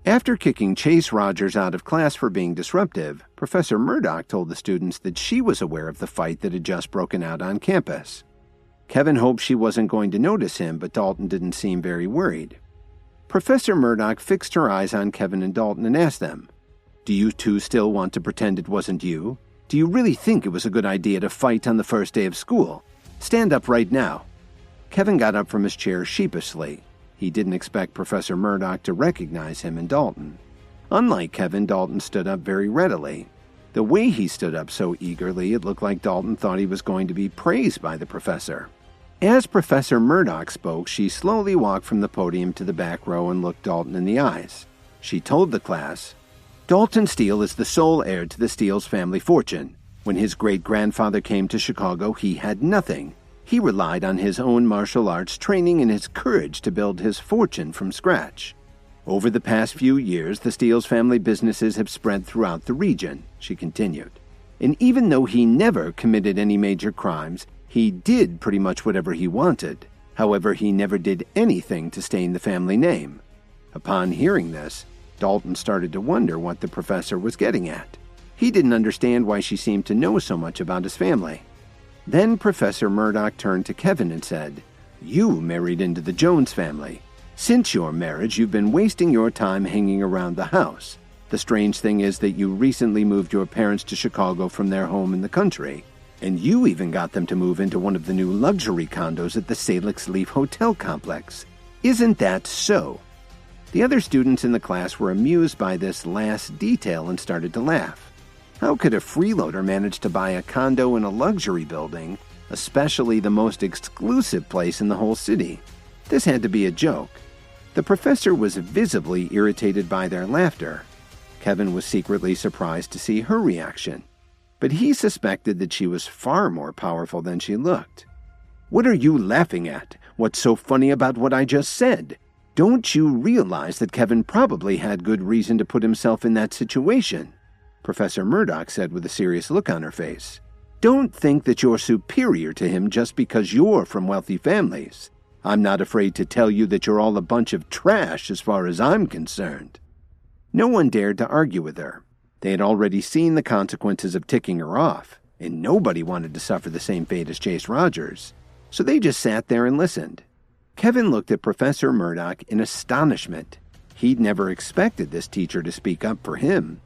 After kicking Chase Rogers out of class for being disruptive, Professor Murdock told the students that she was aware of the fight that had just broken out on campus. Kevin hoped she wasn't going to notice him, but Dalton didn't seem very worried. Professor Murdock fixed her eyes on Kevin and Dalton and asked them, "Do you two still want to pretend it wasn't you? Do you really think it was a good idea to fight on the first day of school? Stand up right now." Kevin got up from his chair sheepishly. He didn't expect Professor Murdock to recognize him and Dalton. Unlike Kevin, Dalton stood up very readily. The way he stood up so eagerly, it looked like Dalton thought he was going to be praised by the professor. As Professor Murdock spoke, she slowly walked from the podium to the back row and looked Dalton in the eyes. She told the class, "Dalton Steele is the sole heir to the Steele's family fortune. When his great-grandfather came to Chicago, he had nothing. He relied on his own martial arts training and his courage to build his fortune from scratch. Over the past few years, the Steele's family businesses have spread throughout the region," she continued. "And even though he never committed any major crimes, he did pretty much whatever he wanted. However, he never did anything to stain the family name." Upon hearing this, Dalton started to wonder what the professor was getting at. He didn't understand why she seemed to know so much about his family. Then Professor Murdock turned to Kevin and said, "You married into the Jones family. Since your marriage, you've been wasting your time hanging around the house. The strange thing is that you recently moved your parents to Chicago from their home in the country, and you even got them to move into one of the new luxury condos at the Salix Leaf Hotel complex. Isn't that so?" The other students in the class were amused by this last detail and started to laugh. How could a freeloader manage to buy a condo in a luxury building, especially the most exclusive place in the whole city? This had to be a joke. The professor was visibly irritated by their laughter. Kevin was secretly surprised to see her reaction, but he suspected that she was far more powerful than she looked. "What are you laughing at? What's so funny about what I just said? Don't you realize that Kevin probably had good reason to put himself in that situation?" Professor Murdock said with a serious look on her face. "Don't think that you're superior to him just because you're from wealthy families. I'm not afraid to tell you that you're all a bunch of trash as far as I'm concerned." No one dared to argue with her. They had already seen the consequences of ticking her off, and nobody wanted to suffer the same fate as Chase Rogers, so they just sat there and listened. Kevin looked at Professor Murdock in astonishment. He'd never expected this teacher to speak up for him.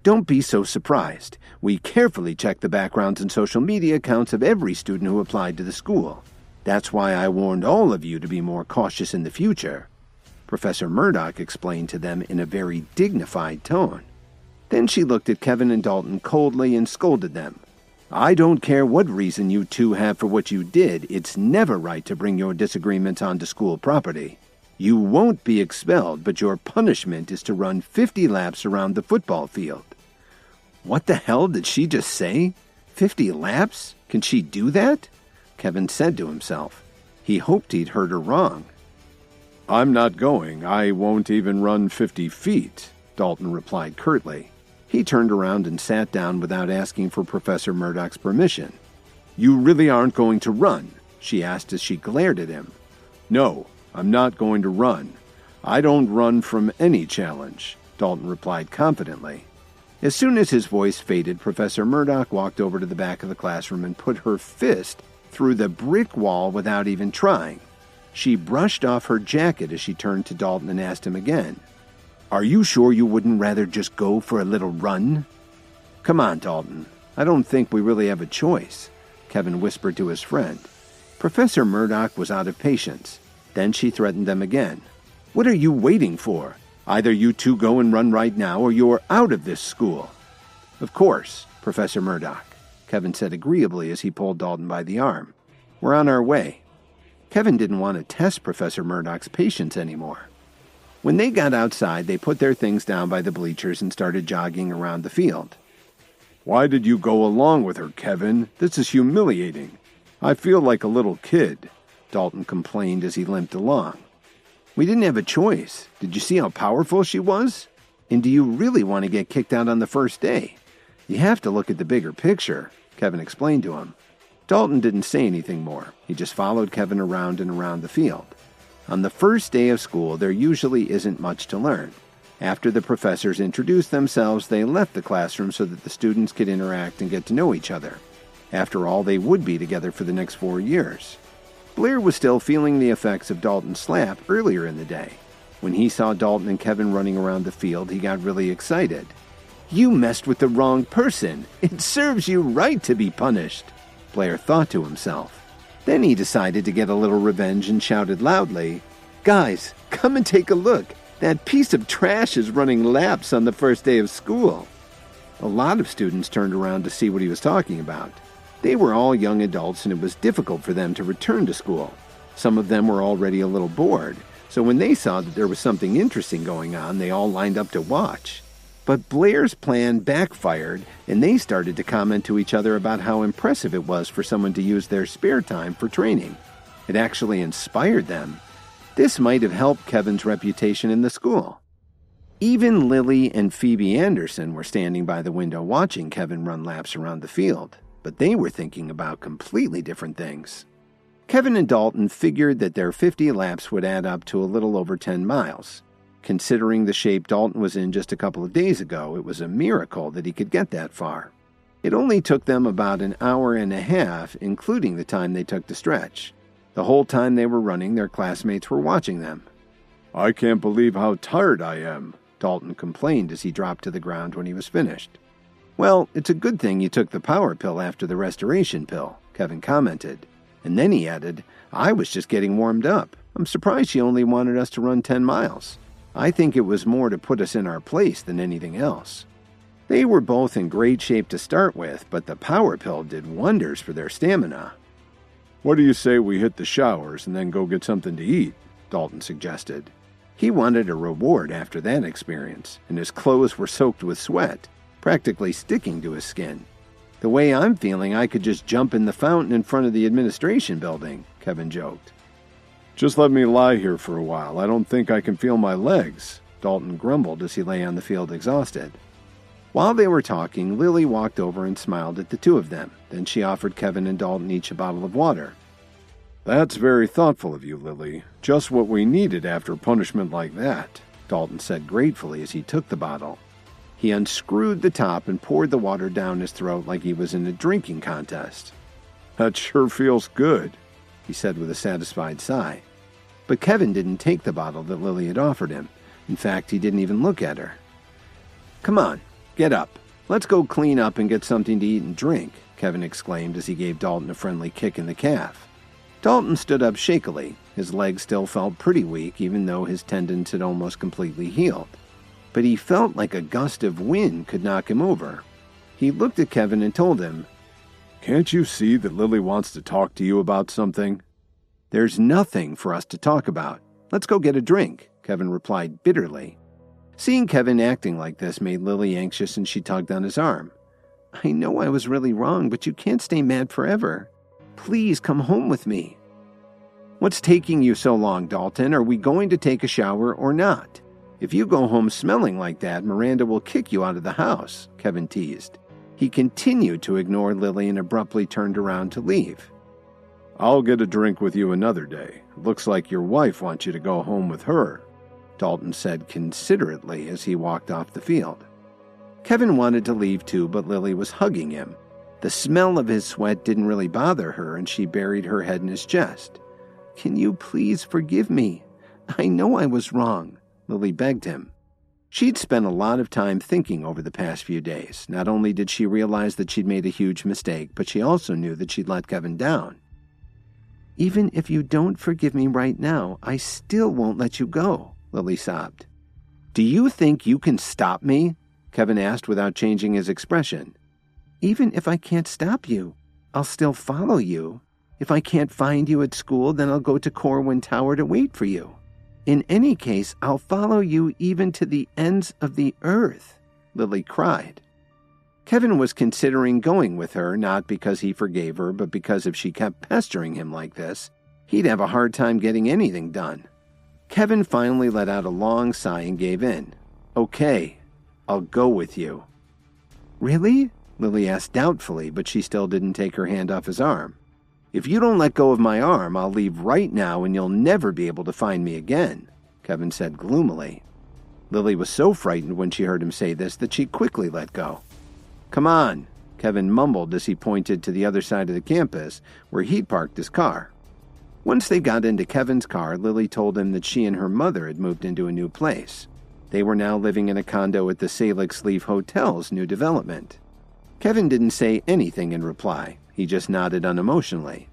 "Don't be so surprised. We carefully checked the backgrounds and social media accounts of every student who applied to the school. That's why I warned all of you to be more cautious in the future," Professor Murdock explained to them in a very dignified tone. Then she looked at Kevin and Dalton coldly and scolded them. "I don't care what reason you two have for what you did, it's never right to bring your disagreements onto school property. You won't be expelled, but your punishment is to run 50 laps around the football field." What the hell did she just say? 50 laps? Can she do that? Kevin said to himself. He hoped he'd heard her wrong. "I'm not going. I won't even run 50 feet, Dalton replied curtly. He turned around and sat down without asking for Professor Murdock's permission. "You really aren't going to run?" she asked as she glared at him. "No, I'm not going to run. I don't run from any challenge," Dalton replied confidently. As soon as his voice faded, Professor Murdock walked over to the back of the classroom and put her fist through the brick wall without even trying. She brushed off her jacket as she turned to Dalton and asked him again, "Are you sure you wouldn't rather just go for a little run?" "Come on, Dalton. I don't think we really have a choice," Kevin whispered to his friend. Professor Murdock was out of patience. Then she threatened them again. "What are you waiting for? Either you two go and run right now or you're out of this school." "Of course, Professor Murdock," Kevin said agreeably as he pulled Dalton by the arm. "We're on our way." Kevin didn't want to test Professor Murdock's patience anymore. When they got outside, they put their things down by the bleachers and started jogging around the field. "Why did you go along with her, Kevin? This is humiliating. I feel like a little kid," Dalton complained as he limped along. "We didn't have a choice. Did you see how powerful she was? And do you really want to get kicked out on the first day? You have to look at the bigger picture," Kevin explained to him. Dalton didn't say anything more. He just followed Kevin around and around the field. On the first day of school, there usually isn't much to learn. After the professors introduced themselves, they left the classroom so that the students could interact and get to know each other. After all, they would be together for the next 4 years. Blair was still feeling the effects of Dalton's slap earlier in the day. When he saw Dalton and Kevin running around the field, he got really excited. "You messed with the wrong person. It serves you right to be punished," Blair thought to himself. Then he decided to get a little revenge and shouted loudly, "Guys, come and take a look. That piece of trash is running laps on the first day of school." A lot of students turned around to see what he was talking about. They were all young adults, and it was difficult for them to return to school. Some of them were already a little bored, so when they saw that there was something interesting going on, they all lined up to watch. But Blair's plan backfired, and they started to comment to each other about how impressive it was for someone to use their spare time for training. It actually inspired them. This might have helped Kevin's reputation in the school. Even Lily and Phoebe Anderson were standing by the window watching Kevin run laps around the field, but they were thinking about completely different things. Kevin and Dalton figured that their 50 laps would add up to a little over 10 miles. Considering the shape Dalton was in just a couple of days ago, it was a miracle that he could get that far. It only took them about an hour and a half, including the time they took to stretch. The whole time they were running, their classmates were watching them. "I can't believe how tired I am," Dalton complained as he dropped to the ground when he was finished. "Well, it's a good thing you took the power pill after the restoration pill," Kevin commented. And then he added, "I was just getting warmed up. I'm surprised she only wanted us to run 10 miles. I think it was more to put us in our place than anything else." They were both in great shape to start with, but the power pill did wonders for their stamina. "What do you say we hit the showers and then go get something to eat?" Dalton suggested. He wanted a reward after that experience, and his clothes were soaked with sweat, practically sticking to his skin. "The way I'm feeling, I could just jump in the fountain in front of the administration building," Kevin joked. "Just let me lie here for a while. I don't think I can feel my legs," Dalton grumbled as he lay on the field exhausted. While they were talking, Lily walked over and smiled at the two of them. Then she offered Kevin and Dalton each a bottle of water. "That's very thoughtful of you, Lily. Just what we needed after punishment like that," Dalton said gratefully as he took the bottle. He unscrewed the top and poured the water down his throat like he was in a drinking contest. "That sure feels good," he said with a satisfied sigh. But Kevin didn't take the bottle that Lily had offered him. In fact, he didn't even look at her. "Come on, get up. Let's go clean up and get something to eat and drink," Kevin exclaimed as he gave Dalton a friendly kick in the calf. Dalton stood up shakily. His legs still felt pretty weak, even though his tendons had almost completely healed. But he felt like a gust of wind could knock him over. He looked at Kevin and told him, "Can't you see that Lily wants to talk to you about something?" "There's nothing for us to talk about. Let's go get a drink," Kevin replied bitterly. Seeing Kevin acting like this made Lily anxious, and she tugged on his arm. "I know I was really wrong, but you can't stay mad forever. Please come home with me." "What's taking you so long, Dalton? Are we going to take a shower or not? If you go home smelling like that, Miranda will kick you out of the house," Kevin teased. He continued to ignore Lily and abruptly turned around to leave. "I'll get a drink with you another day. Looks like your wife wants you to go home with her," Dalton said considerately as he walked off the field. Kevin wanted to leave too, but Lily was hugging him. The smell of his sweat didn't really bother her, and she buried her head in his chest. "Can you please forgive me? I know I was wrong," Lily begged him. She'd spent a lot of time thinking over the past few days. Not only did she realize that she'd made a huge mistake, but she also knew that she'd let Kevin down. "Even if you don't forgive me right now, I still won't let you go," Lily sobbed. "Do you think you can stop me?" Kevin asked without changing his expression. "Even if I can't stop you, I'll still follow you. If I can't find you at school, then I'll go to Corwin Tower to wait for you. In any case, I'll follow you even to the ends of the earth," Lily cried. Kevin was considering going with her, not because he forgave her, but because if she kept pestering him like this, he'd have a hard time getting anything done. Kevin finally let out a long sigh and gave in. "Okay, I'll go with you." "Really?" Lily asked doubtfully, but she still didn't take her hand off his arm. "If you don't let go of my arm, I'll leave right now and you'll never be able to find me again," Kevin said gloomily. Lily was so frightened when she heard him say this that she quickly let go. "Come on," Kevin mumbled as he pointed to the other side of the campus where he'd parked his car. Once they got into Kevin's car, Lily told him that she and her mother had moved into a new place. They were now living in a condo at the Salix Leaf Hotel's new development. Kevin didn't say anything in reply. He just nodded unemotionally.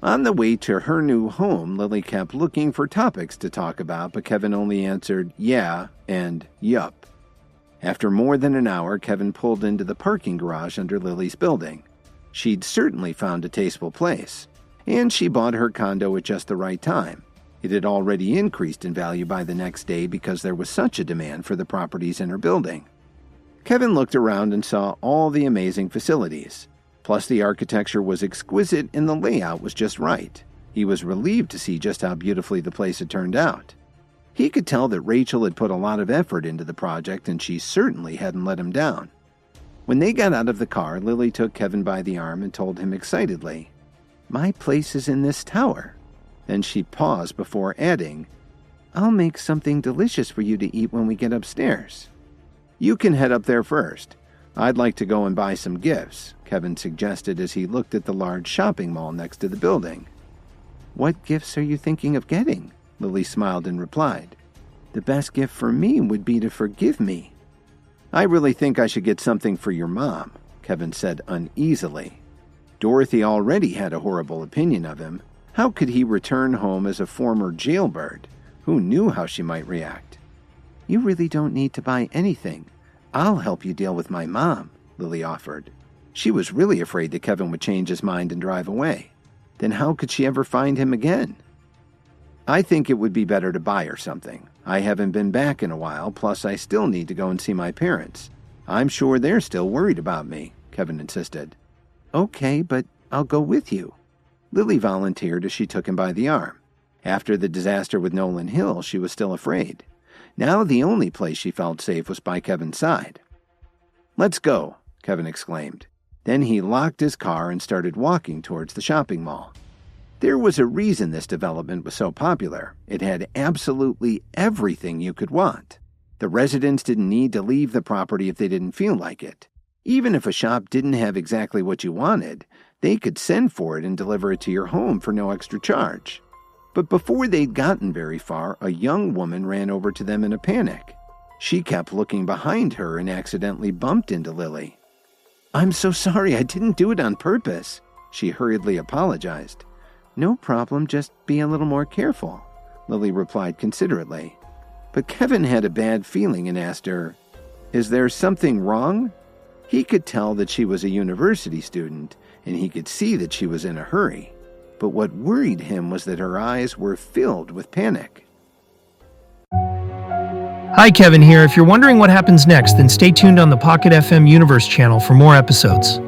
On the way to her new home, Lily kept looking for topics to talk about, but Kevin only answered yeah and yup. After more than an hour, Kevin pulled into the parking garage under Lily's building. She'd certainly found a tasteful place, and she bought her condo at just the right time. It had already increased in value by the next day because there was such a demand for the properties in her building. Kevin looked around and saw all the amazing facilities. Plus, the architecture was exquisite and the layout was just right. He was relieved to see just how beautifully the place had turned out. He could tell that Rachel had put a lot of effort into the project, and she certainly hadn't let him down. When they got out of the car, Lily took Kevin by the arm and told him excitedly, "My place is in this tower." Then she paused before adding, "I'll make something delicious for you to eat when we get upstairs." "You can head up there first. I'd like to go and buy some gifts," Kevin suggested as he looked at the large shopping mall next to the building. "What gifts are you thinking of getting?" Lily smiled and replied, "The best gift for me would be to forgive me." "I really think I should get something for your mom," Kevin said uneasily. Dorothy already had a horrible opinion of him. How could he return home as a former jailbird? Who knew how she might react? "You really don't need to buy anything. I'll help you deal with my mom," Lily offered. She was really afraid that Kevin would change his mind and drive away. Then how could she ever find him again? "I think it would be better to buy her something. I haven't been back in a while, plus I still need to go and see my parents. I'm sure they're still worried about me," Kevin insisted. "Okay, but I'll go with you." Lily volunteered as she took him by the arm. After the disaster with Nolan Hill, she was still afraid. Now the only place she felt safe was by Kevin's side. "Let's go," Kevin exclaimed. Then he locked his car and started walking towards the shopping mall. There was a reason this development was so popular. It had absolutely everything you could want. The residents didn't need to leave the property if they didn't feel like it. Even if a shop didn't have exactly what you wanted, they could send for it and deliver it to your home for no extra charge. But before they'd gotten very far, a young woman ran over to them in a panic. She kept looking behind her and accidentally bumped into Lily. "I'm so sorry, I didn't do it on purpose," she hurriedly apologized. "No problem, just be a little more careful," Lily replied considerately. But Kevin had a bad feeling and asked her, "Is there something wrong?" He could tell that she was a university student, and he could see that she was in a hurry. But what worried him was that her eyes were filled with panic. Hi, Kevin here. If you're wondering what happens next, then stay tuned on the Pocket FM Universe channel for more episodes.